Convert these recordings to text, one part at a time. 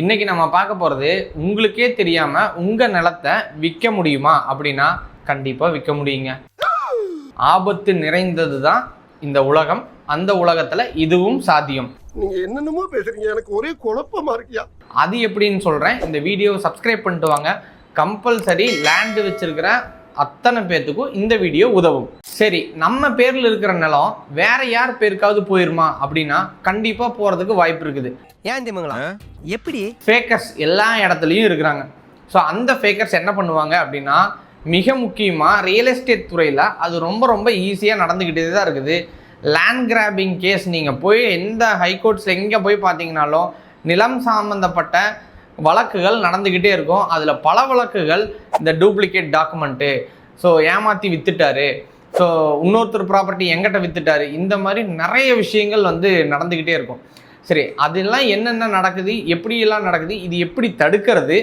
இன்னைக்கு நம்ம பார்க்க போகிறது உங்களுக்கே தெரியாமல் உங்கள் நிலத்தை விற்க முடியுமா அப்படின்னா கண்டிப்பாக விற்க முடியுங்க. ஆபத்து நிறைந்தது தான் இந்த உலகம். அந்த உலகத்தில் இதுவும் சாத்தியம். நீங்க என்னென்னமோ பேசுறீங்க, எனக்கு ஒரே குழப்பமா இருக்கியா. அது எப்படின்னு சொல்கிறேன். இந்த வீடியோவை சப்ஸ்கிரைப் பண்ணிட்டு வாங்க. கம்பல்சரி லேண்டு வச்சிருக்கிற அத்தனை பேர்த்துக்கும் இந்த வீடியோ உதவும். சரி, நம்ம பேரில் இருக்கிற நிலம் வேற யார் பேருக்காவது போயிருமா அப்படின்னா கண்டிப்பாக போகிறதுக்கு வாய்ப்பு இருக்குது. ஏன் தெரியுங்களா? எப்படி ஃபேக்கர்ஸ் எல்லா இடத்துலையும் இருக்கிறாங்க. ஸோ அந்த ஃபேக்கர்ஸ் என்ன பண்ணுவாங்க அப்படின்னா, மிக முக்கியமாக ரியல் எஸ்டேட் துறையில் அது ரொம்ப ரொம்ப ஈஸியாக நடந்துக்கிட்டே தான் இருக்குது. லேண்ட் கிராபிங் கேஸ் நீங்கள் போய் எந்த ஹைகோர்ட்ஸில் எங்கே போய் பார்த்தீங்கன்னாலும் நிலம் சம்பந்தப்பட்ட வழக்குகள் நடந்துக்கிட்டே இருக்கும். அதில் பல வழக்குகள் இந்த டூப்ளிகேட் டாக்குமெண்ட்டு, ஸோ ஏமாற்றி விற்றுட்டாரு, ஸோ இன்னொருத்தர் ப்ராப்பர்ட்டி எங்கிட்ட விற்றுட்டாரு, இந்த மாதிரி நிறைய விஷயங்கள் நடந்துக்கிட்டே இருக்கும். சரி, அதெல்லாம் என்னென்ன நடக்குது, எப்படியெல்லாம் நடக்குது, இது எப்படி தடுக்கிறது,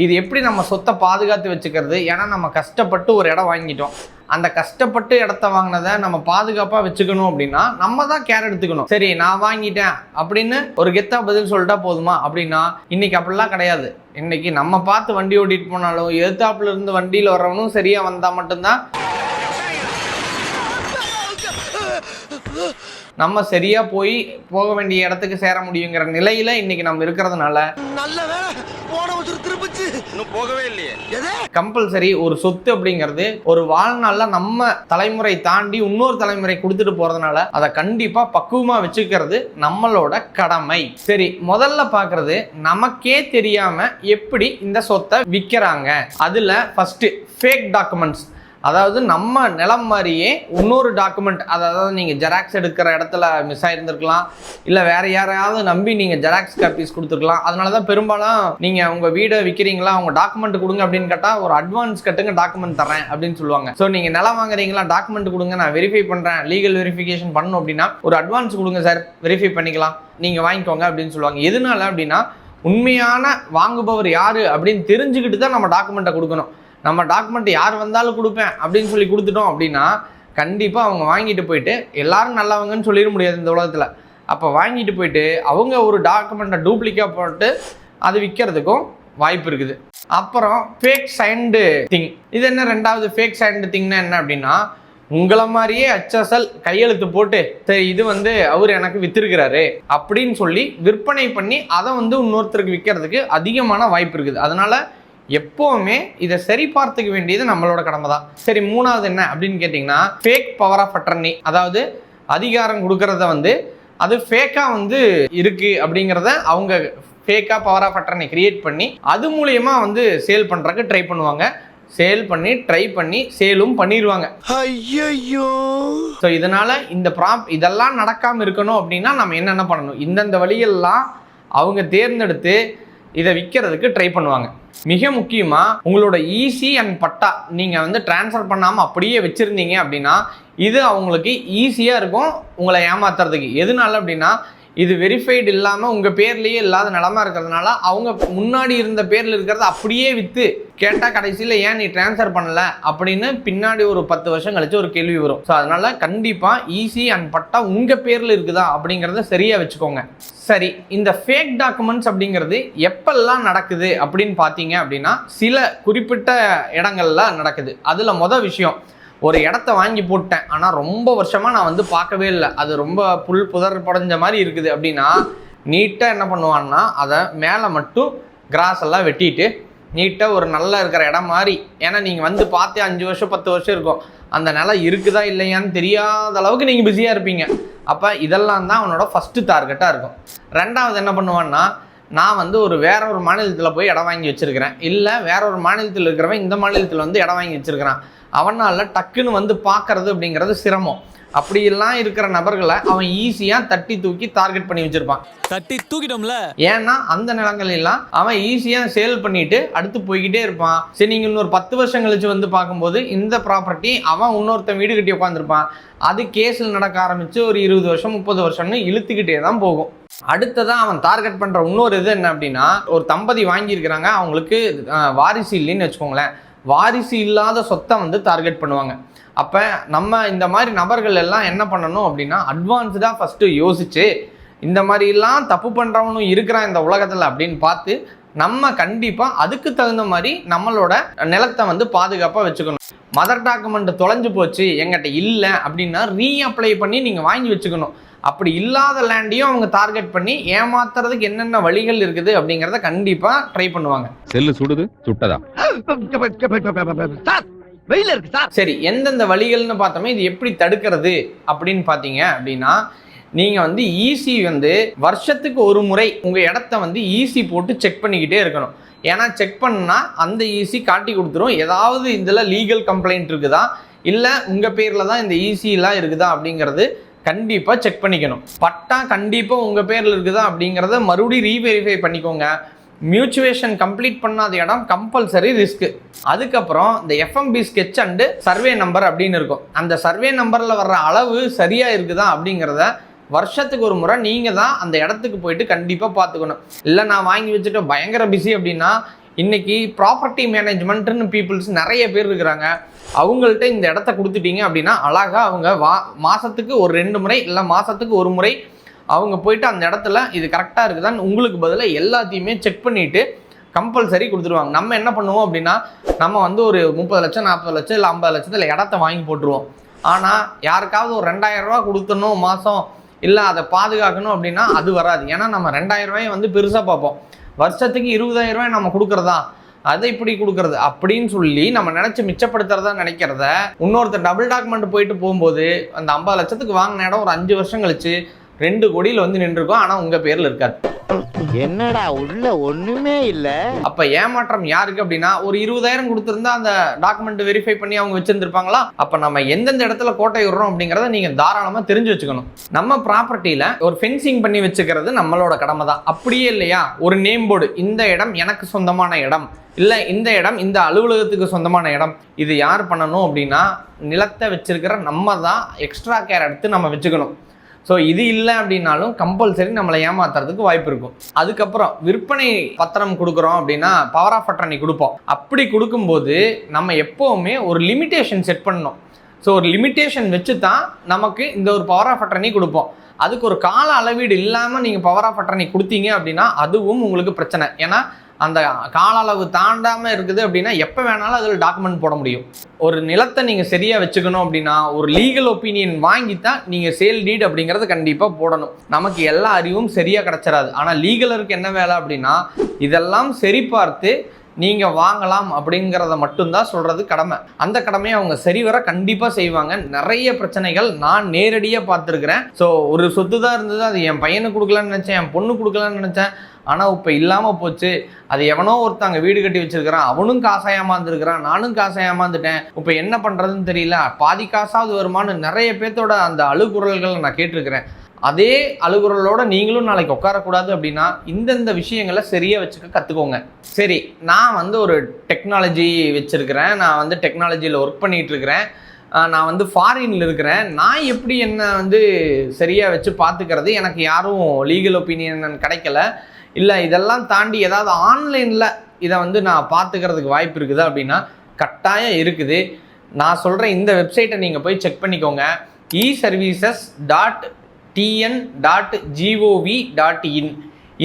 இது எப்படி நம்ம சொத்தை பாதுகாத்து வச்சுக்கிறது. ஏன்னா நம்ம கஷ்டப்பட்டு ஒரு இடம் வாங்கிட்டோம், அந்த கஷ்டப்பட்டு இடத்த வாங்கினதை நம்ம பாதுகாப்பாக வச்சுக்கணும் அப்படின்னா நம்ம தான் கேர் எடுத்துக்கணும். சரி, நான் வாங்கிட்டேன் அப்படின்னு ஒரு கெத்தா பதில் சொல்லிட்டா போதுமா அப்படின்னா இன்னைக்கு அப்படிலாம் கிடையாது. இன்னைக்கு நம்ம பார்த்து வண்டி ஓட்டிட்டு போனாலும் எதிர்த்தாப்புல இருந்து வண்டியில் வர்றவனும் சரியா வந்தா மட்டும்தான் நம்ம சரியா போக வேண்டிய இடத்துக்கு சேர முடியுங்கிற நிலையில இன்னைக்கு நம்ம இருக்கிறதுனால கம்பல்சரி ஒரு சொத்து அப்படிங்கிறது ஒரு வாழ்நாள்ல நம்ம தலைமுறை தாண்டி இன்னொரு தலைமுறை கொடுத்துட்டு போறதுனால அதை கண்டிப்பா பக்குவமா வச்சுக்கிறது நம்மளோட கடமை. சரி, முதல்ல பாக்குறது நமக்கே தெரியாம எப்படி இந்த சொத்தை விற்கிறாங்க. அதுல ஃபர்ஸ்ட் ஃபேக் டாக்குமெண்ட்ஸ், அதாவது நம்ம நிலம் மாதிரியே இன்னொரு டாக்குமெண்ட், அதாவது நீங்கள் ஜெராக்ஸ் எடுக்கிற இடத்துல மிஸ் ஆகிருந்துருக்கலாம், இல்லை வேறு யாரையாவது நம்பி நீங்கள் ஜெராக்ஸ் காப்பீஸ் கொடுத்துருக்கலாம். அதனால தான் பெரும்பாலும் நீங்கள் உங்கள் வீடை விற்கிறீங்களா, உங்கள் டாக்குமெண்ட் கொடுங்க அப்படின்னு கேட்டால் ஒரு அட்வான்ஸ் கட்டுங்க, டாக்குமெண்ட் தரேன் அப்படின்னு சொல்லுவாங்க. ஸோ நீங்கள் நிலம் வாங்குறீங்களா, டாக்குமெண்ட் கொடுங்க, நான் வெரிஃபை பண்ணுறேன், லீகல் வெரிஃபிகேஷன் பண்ணணும் அப்படின்னா ஒரு அட்வான்ஸ் கொடுங்க சார், வெரிஃபை பண்ணிக்கலாம், நீங்கள் வாங்கிக்கோங்க அப்படின்னு சொல்லுவாங்க. எதனால அப்படின்னா உண்மையான வாங்குபவர் யார் அப்படின்னு தெரிஞ்சுக்கிட்டு தான் நம்ம டாக்குமெண்ட்டை கொடுக்கணும். நம்ம டாக்குமெண்ட் யார் வந்தாலும் கொடுப்பேன் அப்படின்னு சொல்லி கொடுத்துட்டோம் அப்படின்னா கண்டிப்பாக அவங்க வாங்கிட்டு போயிட்டு எல்லாரும் நல்லவங்கன்னு சொல்லிட முடியாது இந்த உலகத்தில். அப்போ வாங்கிட்டு போயிட்டு அவங்க ஒரு டாக்குமெண்ட்டை டூப்ளிகேட் போட்டு அது விற்கிறதுக்கும் வாய்ப்பு இருக்குது. அப்புறம் ஃபேக் சைன்டு திங். இது என்ன ரெண்டாவது ஃபேக் சைன்டு திங்னா என்ன அப்படின்னா, உங்களை மாதிரியே HSL கையெழுத்து போட்டு சரி இது அவர் எனக்கு வித்திருக்கிறாரு அப்படின்னு சொல்லி விற்பனை பண்ணி அதை இன்னொருத்தருக்கு விற்கிறதுக்கு அதிகமான வாய்ப்பு இருக்குது. அதனால எப்போவுமே இதை சரி பார்த்துக்க வேண்டியது நம்மளோட கடமை தான். சரி, மூணாவது என்ன அப்படின்னு கேட்டிங்கன்னா ஃபேக் பவர் ஆஃப் அட்டர்னி, அதாவது அதிகாரம் கொடுக்கறத அது ஃபேக்காக இருக்கு அப்படிங்கிறத அவங்க ஃபேக்காக பவர் ஆஃப் அட்டர்னி கிரியேட் பண்ணி அது மூலயமா சேல் பண்ணுறதுக்கு ட்ரை பண்ணுவாங்க. சேல் பண்ணி ட்ரை பண்ணி சேலும் பண்ணிடுவாங்க. ஐயோ, ஸோ இதனால இதெல்லாம் நடக்காமல் இருக்கணும் அப்படின்னா நம்ம என்னென்ன பண்ணணும், இந்தந்த வழியெல்லாம் அவங்க தேர்ந்தெடுத்து இதை விற்கிறதுக்கு ட்ரை பண்ணுவாங்க. மிக முக்கியமாக உங்களோட ஈசி அண்ட் பட்டா நீங்கள் ட்ரான்ஸ்ஃபர் பண்ணாமல் அப்படியே வச்சுருந்தீங்க அப்படின்னா இது அவங்களுக்கு ஈஸியாக இருக்கும் உங்களை ஏமாத்துறதுக்கு. எதனால அப்படின்னா இது வெரிஃபைடு இல்லாமல் உங்கள் பேர்லேயே இல்லாத நிலமா இருக்கிறதுனால அவங்க முன்னாடி இருந்த பேரில் இருக்கிறத அப்படியே விற்று கேட்டால் கடைசியில் ஏன் நீ ட்ரான்ஸ்ஃபர் பண்ணல அப்படின்னு பின்னாடி ஒரு 10 வருஷம் கழிச்சு ஒரு கேள்வி வரும். ஸோ அதனால கண்டிப்பாக ஈசி அண்ட் பட்டா உங்கள் பேரில் இருக்குதா அப்படிங்கிறத சரியாக வச்சுக்கோங்க. சரி, இந்த ஃபேக் டாக்குமெண்ட்ஸ் அப்படிங்கிறது எப்பெல்லாம் நடக்குது அப்படின்னு பார்த்தீங்க அப்படின்னா சில குறிப்பிட்ட இடங்கள்ல நடக்குது. அதில் மொதல் விஷயம், ஒரு இடத்த வாங்கி போட்டேன் ஆனால் ரொம்ப வருஷமாக நான் பார்க்கவே இல்லை, அது ரொம்ப புல் புதர் படைஞ்ச மாதிரி இருக்குது அப்படின்னா நீட்டாக என்ன பண்ணுவான்னா அதை மேலே மட்டும் கிராஸ் எல்லாம் வெட்டிட்டு நீட்டாக ஒரு நல்லா இருக்கிற இடம் மாதிரி, ஏன்னா நீங்கள் பார்த்தே 5 வருஷம் 10 வருஷம் இருக்கும், அந்த நிலம் இருக்குதா இல்லையான்னு தெரியாத அளவுக்கு நீங்கள் பிஸியாக இருப்பீங்க. அப்போ இதெல்லாம் தான் அவனோட ஃபஸ்ட்டு டார்கெட்டாக இருக்கும். ரெண்டாவது என்ன பண்ணுவான்னா, நான் வேற ஒரு மாநிலத்தில் போய் இடம் வாங்கி வச்சுருக்கிறேன், இல்லை வேற ஒரு மாநிலத்தில் இருக்கிறவன் இந்த மாநிலத்தில் இடம் வாங்கி வச்சுருக்கிறான், அவனால் டக்குன்னு பார்க்கறது அப்படிங்கிறது சிரமம். அப்படியெல்லாம் இருக்கிற நபர்களை அவன் ஈஸியாக தட்டி தூக்கி டார்கெட் பண்ணி வச்சிருப்பான். தட்டி தூக்கிட்டோம்ல, ஏன்னா அந்த நிலங்களெல்லாம் அவன் ஈஸியாக சேல் பண்ணிட்டு அடுத்து போய்கிட்டே இருப்பான். சரி, நீங்கள் இன்னொரு 10 வருஷம் கழிச்சு பார்க்கும்போது இந்த ப்ராப்பர்ட்டி அவன் இன்னொருத்தன் வீடு கட்டி உட்காந்துருப்பான், அது கேஸில் நடக்க ஆரம்பித்து ஒரு 20 வருஷம் 30 வருஷம்னு இழுத்துக்கிட்டே தான் போகும். அடுத்ததான் அவன் டார்கெட் பண்ணுற இன்னொரு இது என்ன அப்படின்னா, ஒரு தம்பதி வாங்கியிருக்கிறாங்க, அவங்களுக்கு வாரிசு இல்லைன்னு வச்சுக்கோங்களேன், வாரிசு இல்லாத சொத்தை டார்கெட் பண்ணுவாங்க. அப்போ நம்ம இந்த மாதிரி நபர்கள் எல்லாம் என்ன பண்ணணும் அப்படின்னா அட்வான்ஸ்டாக ஃபஸ்ட்டு யோசிச்சு இந்த மாதிரிலாம் தப்பு பண்ணுறவனும் இருக்கிறான் இந்த உலகத்தில் அப்படின்னு பார்த்து நம்ம கண்டிப்பாக அதுக்கு தகுந்த மாதிரி நம்மளோட நிலத்தை வந்து பாதுகாப்பாக வச்சுக்கணும். மதர் டாக்குமெண்ட் தொலைஞ்சு போச்சு எங்கிட்ட இல்லை அப்படின்னா ரீஅப்ளை பண்ணி நீங்கள் வாங்கி வச்சுக்கணும். அப்படி இல்லாத லேண்டையும் அவங்க டார்கெட் பண்ணி ஏமாத்துறதுக்கு என்னென்ன வழிகள் இருக்குது அப்படிங்கிறத கண்டிப்பாக ட்ரை பண்ணுவாங்க. செல்லு சுடுது சுட்டதா வெயில இருக்கு சார். சரி, எந்தெந்த வழிகள்னு பார்த்தோமே இது எப்படி தடுக்கிறது அப்படின்னு பார்த்தீங்க அப்படின்னா, நீங்கள் வந்து ஈசி வந்து வருஷத்துக்கு ஒரு முறை உங்கள் இடத்த வந்து ஈசி போட்டு செக் பண்ணிக்கிட்டே இருக்கணும். ஏன்னா செக் பண்ணால் அந்த ஈசி காட்டி கொடுத்துரும் ஏதாவது இதில் லீகல் கம்ப்ளைண்ட் இருக்குதா, இல்லை உங்கள் பேரில் தான் இந்த ஈசிலாம் இருக்குதா அப்படிங்கிறது கண்டிப்பாக செக் பண்ணிக்கணும். பட்டா கண்டிப்பாக உங்கள் பேரில் இருக்குதா அப்படிங்கிறத மறுபடியும் ரீவெரிஃபை பண்ணிக்கோங்க. மியூச்சுவேஷன் கம்ப்ளீட் பண்ணாத இடம் கம்பல்சரி ரிஸ்க்கு. அதுக்கப்புறம் இந்த FMB sketch and survey number அப்படின்னு இருக்கும். அந்த சர்வே நம்பரில் வர்ற அளவு சரியாக இருக்குதா அப்படிங்கிறத வருஷத்துக்கு ஒரு முறை நீங்கள் தான் அந்த இடத்துக்கு போயிட்டு கண்டிப்பாக பார்த்துக்கணும். இல்லை நான் வாங்கி வச்சுட்டு பயங்கர பிஸி அப்படின்னா, இன்றைக்கி ப்ராப்பர்ட்டி மேனேஜ்மெண்ட்டுன்னு பீப்புள்ஸ் நிறைய பேர் இருக்கிறாங்க. அவங்கள்ட்ட இந்த இடத்த கொடுத்துட்டீங்க அப்படின்னா அழகாக அவங்க மாதத்துக்கு ஒரு 2 முறை இல்லை மாதத்துக்கு ஒரு முறை அவங்க போயிட்டு அந்த இடத்துல இது கரெக்டாக இருக்குதான்னு உங்களுக்கு பதிலாக எல்லாத்தையுமே செக் பண்ணிவிட்டு கம்பல்சரி கொடுத்துருவாங்க. நம்ம என்ன பண்ணுவோம் அப்படின்னா, நம்ம வந்து ஒரு 30 லட்சம் 40 லட்சம் இல்லை 50 லட்சத்தில் இடத்த வாங்கி போட்டுருவோம். ஆனால் யாருக்காவது ஒரு 2000 ரூபா கொடுத்தணும் மாதம், இல்லை அதை பாதுகாக்கணும் அப்படின்னா அது வராது. ஏன்னா நம்ம 2000 ரூபாயை வந்து பெருசாக பார்ப்போம். வருஷத்துக்கு 20,000 ரூபாய் நம்ம கொடுக்குறதா, அதை இப்படி கொடுக்குறது அப்படின்னு சொல்லி நம்ம நினச்சி மிச்சப்படுத்துறதா நினைக்கிறத இன்னொருத்தர் டபுள் டாக்குமெண்ட் போயிட்டு போகும்போது அந்த 50 லட்சத்துக்கு வாங்கின இடம் ஒரு 5 வருஷம் கழிச்சு 2 கோடியில் வந்து நின்றுருக்கும். ஆனால் உங்கள் பேரில் இருக்காது. என்னடா உள்ள ஒண்ணுமே இல்ல. அப்ப ஏமாற்றம் யாருக்கு அப்படின்னா, ஒரு 20,000 கொடுத்திருந்தா அந்த டாக்குமெண்ட் வெரிஃபை பண்ணி அவங்க வச்சிருந்திருப்பாங்களா? அப்ப நம்ம எந்தெந்த இடத்துல கோட்டை விடுறோம் அப்படிங்கறத நீங்க தாராளமா தெரிஞ்சு வச்சுக்கணும். நம்ம ப்ராப்பர்ட்டியில ஒரு ஃபென்சிங் பண்ணி வச்சுக்கிறது நம்மளோட கடமை தான். அப்படியே இல்லையா, ஒரு நேம் போர்டு, இந்த இடம் எனக்கு சொந்தமான இடம், இல்ல இந்த இடம் இந்த அலுவலகத்துக்கு சொந்தமான இடம், இது யார் பண்ணணும் அப்படின்னா நிலத்தை வச்சிருக்கிற நம்ம தான் எக்ஸ்ட்ரா கேர் எடுத்து நம்ம வச்சுக்கணும். ஸோ இது இல்லை அப்படின்னாலும் கம்பல்சரி நம்மளை ஏமாத்துறதுக்கு வாய்ப்பு இருக்கும். அதுக்கப்புறம் விற்பனை பத்திரம் கொடுக்குறோம் அப்படின்னா பவர் ஆஃப் அட்டர்னி கொடுப்போம். அப்படி கொடுக்கும்போது நம்ம எப்போவுமே ஒரு லிமிட்டேஷன் செட் பண்ணணும். ஸோ ஒரு லிமிட்டேஷன் வச்சு தான் நமக்கு இந்த ஒரு பவர் ஆஃப் அட்டர்னி கொடுப்போம். அதுக்கு ஒரு கால அளவீடு இல்லாமல் நீங்கள் பவர் ஆஃப் அட்டர்னி கொடுத்தீங்க அப்படின்னா அதுவும் உங்களுக்கு பிரச்சனை. ஏன்னா அந்த கால அளவு தாண்டாமல் இருக்குது அப்படின்னா எப்போ வேணாலும் அதில் டாக்குமெண்ட் போட முடியும். ஒரு நிலத்தை நீங்கள் சரியாக வச்சுக்கணும் அப்படின்னா ஒரு லீகல் ஒப்பீனியன் வாங்கித்தான் நீங்கள் சேல் டீட் அப்படிங்கிறத கண்டிப்பாக போடணும். நமக்கு எல்லா அறிவும் சரியாக கிடச்சிடாது. ஆனால் லீகலருக்கு என்ன வேலை அப்படின்னா இதெல்லாம் சரி பார்த்து நீங்கள் வாங்கலாம் அப்படிங்கிறத மட்டும்தான் சொல்கிறது கடமை. அந்த கடமையை அவங்க சரிவர கண்டிப்பாக செய்வாங்க. நிறைய பிரச்சனைகள் நான் நேரடியாக பார்த்துருக்குறேன். ஸோ ஒரு சொத்து தான் இருந்தது, அது என் பையனுக்கு கொடுக்கலான்னு நினச்சேன், என் பொண்ணு கொடுக்கலான்னு நினச்சேன், ஆனால் இப்போ இல்லாமல் போச்சு. அது எவனோ ஒருத்தங்க வீடு கட்டி வச்சிருக்கிறான், அவனும் காசை ஏமாந்துருக்கிறான், நானும் காசை ஏமாந்துட்டேன், இப்போ என்ன பண்ணுறதுன்னு தெரியல, பாதி காசாவது வருமானு நிறைய பேர்த்தோட அந்த அழுகுரல்கள் நான் கேட்டிருக்கிறேன். அதே அழுகுறலோட நீங்களும் நாளைக்கு உட்காரக்கூடாது அப்படின்னா இந்தந்த விஷயங்களை சரியாக வச்சுக்க கற்றுக்கோங்க. சரி, நான் வந்து ஒரு டெக்னாலஜி வச்சுருக்கிறேன், நான் வந்து டெக்னாலஜியில் ஒர்க் பண்ணிகிட்ருக்கிறேன், நான் வந்து ஃபாரினில் இருக்கிறேன், நான் எப்படி என்னை வந்து சரியாக வச்சு பார்த்துக்கிறது, எனக்கு யாரும் லீகல் ஒப்பீனியன் கிடைக்கல, இல்லை இதெல்லாம் தாண்டி ஏதாவது ஆன்லைனில் இதை வந்து நான் பார்த்துக்கிறதுக்கு வாய்ப்பு இருக்குது அப்படின்னா கட்டாயம் இருக்குது. நான் சொல்கிறேன், இந்த வெப்சைட்டை நீங்கள் போய் செக் பண்ணிக்கோங்க. eservices.tn.gov.in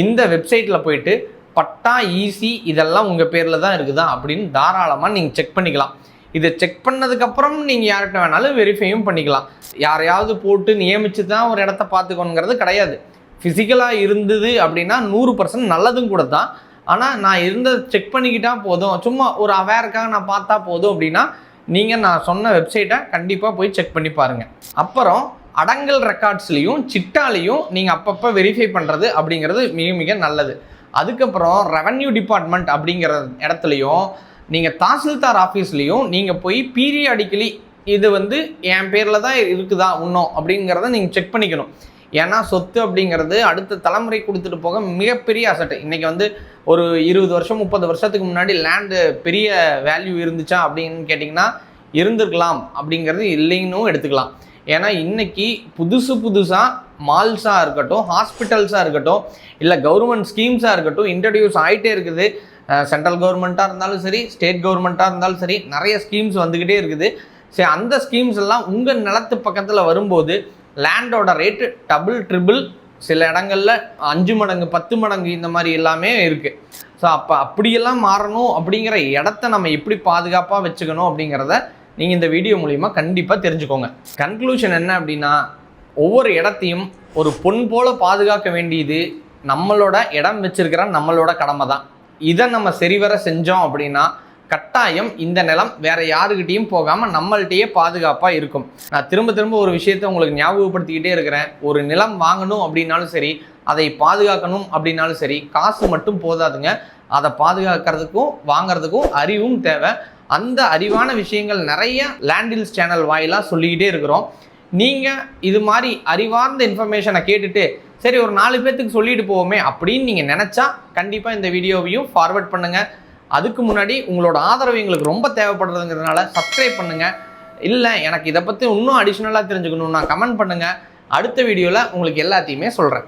இந்த வெப்சைட்டில் போயிட்டு பட்டா ஈசி இதெல்லாம் உங்கள் பேரில் தான் இருக்குதா அப்படின்னு தாராளமாக நீங்கள் செக் பண்ணிக்கலாம். இதை செக் பண்ணதுக்கப்புறம் நீங்கள் யார்கிட்ட வேணாலும் வெரிஃபையும் பண்ணிக்கலாம். யாரையாவது போட்டு நியமித்து தான் ஒரு இடத்த பார்த்துக்கணுங்கிறது கிடையாது. ஃபிசிக்கலாக இருந்தது அப்படின்னா 100% நல்லதும் கூட தான். ஆனால் நான் இருந்ததை செக் பண்ணிக்கிட்டால் போதும், சும்மா ஒரு அவேருக்காக நான் பார்த்தா போதும் அப்படின்னா நீங்கள் நான் சொன்ன வெப்சைட்டை கண்டிப்பாக போய் செக் பண்ணி பாருங்கள். அப்புறம் அடங்கல் ரெக்கார்ட்ஸ்லையும் சிட்டாலையும் நீங்கள் அப்பப்போ வெரிஃபை பண்ணுறது அப்படிங்கிறது மிக மிக நல்லது. அதுக்கப்புறம் ரெவன்யூ டிபார்ட்மெண்ட் அப்படிங்கிற இடத்துலையும் நீங்கள் தாசில்தார் ஆஃபீஸ்லேயும் நீங்கள் போய் பீரியாடிக்கலி இது வந்து என் பேரில் தான் இருக்குதா இன்னும் அப்படிங்கிறத நீங்கள் செக் பண்ணிக்கணும். ஏன்னா சொத்து அப்படிங்கிறது அடுத்த தலைமுறை கொடுத்துட்டு போக மிகப்பெரிய அசட்டு. இன்றைக்கி வந்து ஒரு 20 வருஷம் 30 வருஷத்துக்கு முன்னாடி லேண்டு பெரிய வேல்யூ இருந்துச்சா அப்படின்னு கேட்டிங்கன்னா இருந்திருக்கலாம், அப்படிங்கிறது இல்லைன்னு எடுத்துக்கலாம். ஏன்னா இன்றைக்கி புதுசாக மால்ஸாக இருக்கட்டும், ஹாஸ்பிட்டல்ஸாக இருக்கட்டும், இல்லை கவர்மெண்ட் ஸ்கீம்ஸாக இருக்கட்டும் இன்ட்ரடியூஸ் ஆகிட்டே இருக்குது. சென்ட்ரல் கவர்மெண்ட்டாக இருந்தாலும் சரி, ஸ்டேட் கவர்மெண்ட்டாக இருந்தாலும் சரி, நிறைய ஸ்கீம்ஸ் வந்துக்கிட்டே இருக்குது. சரி, அந்த ஸ்கீம்ஸ் எல்லாம் உங்கள் நிலத்து பக்கத்தில் வரும்போது லேண்டோட ரேட்டு டபுள் ட்ரிபிள் சில இடங்கள்ல 5 மடங்கு 10 மடங்கு இந்த மாதிரி எல்லாமே இருக்குது. ஸோ அப்போ அப்படியெல்லாம் மாறணும் அப்படிங்கிற இடத்த நம்ம எப்படி பாதுகாப்பாக வச்சுக்கணும் அப்படிங்கிறத நீங்கள் இந்த வீடியோ மூலிமா கண்டிப்பாக தெரிஞ்சுக்கோங்க. கன்க்ளூஷன் என்ன அப்படின்னா, ஒவ்வொரு இடத்தையும் ஒரு பொன் போல பாதுகாக்க வேண்டியது நம்மளோட இடம் வச்சிருக்கிற நம்மளோட கடமை தான். இதை நம்ம சரிவர செஞ்சோம் அப்படின்னா கட்டாயம் இந்த நிலம் வேற யாருக்கிட்டையும் போகாமல் நம்மள்கிட்டயே பாதுகாப்பாக இருக்கும். நான் திரும்ப திரும்ப ஒரு விஷயத்தை உங்களுக்கு ஞாபகப்படுத்திக்கிட்டே இருக்கிறேன். ஒரு நிலம் வாங்கணும் அப்படின்னாலும் சரி, அதை பாதுகாக்கணும் அப்படின்னாலும் சரி, காசு மட்டும் போதாதுங்க. அதை பாதுகாக்கிறதுக்கும் வாங்கிறதுக்கும் அறிவும் தேவை. அந்த அறிவான விஷயங்கள் நிறைய லேண்டில்ஸ் சேனல் வாயிலாக சொல்லிக்கிட்டே இருக்கிறோம். நீங்கள் இது மாதிரி அறிவார்ந்த இன்ஃபர்மேஷனை கேட்டுட்டு சரி ஒரு 4 பேர்த்துக்கு சொல்லிட்டு போவோமே அப்படின்னு நீங்கள் நினச்சா கண்டிப்பாக இந்த வீடியோவையும் ஃபார்வர்ட் பண்ணுங்கள். அதுக்கு முன்னாடி உங்களோட ஆதரவு எங்களுக்கு ரொம்ப தேவைப்படுறதுங்கிறதுனால சப்ஸ்கிரைப் பண்ணுங்கள். இல்லை எனக்கு இதை பற்றி இன்னும் அடிஷ்னலாக தெரிஞ்சுக்கணும்னா கமெண்ட் பண்ணுங்கள். அடுத்த வீடியோவில் உங்களுக்கு எல்லாத்தையுமே சொல்கிறேன்.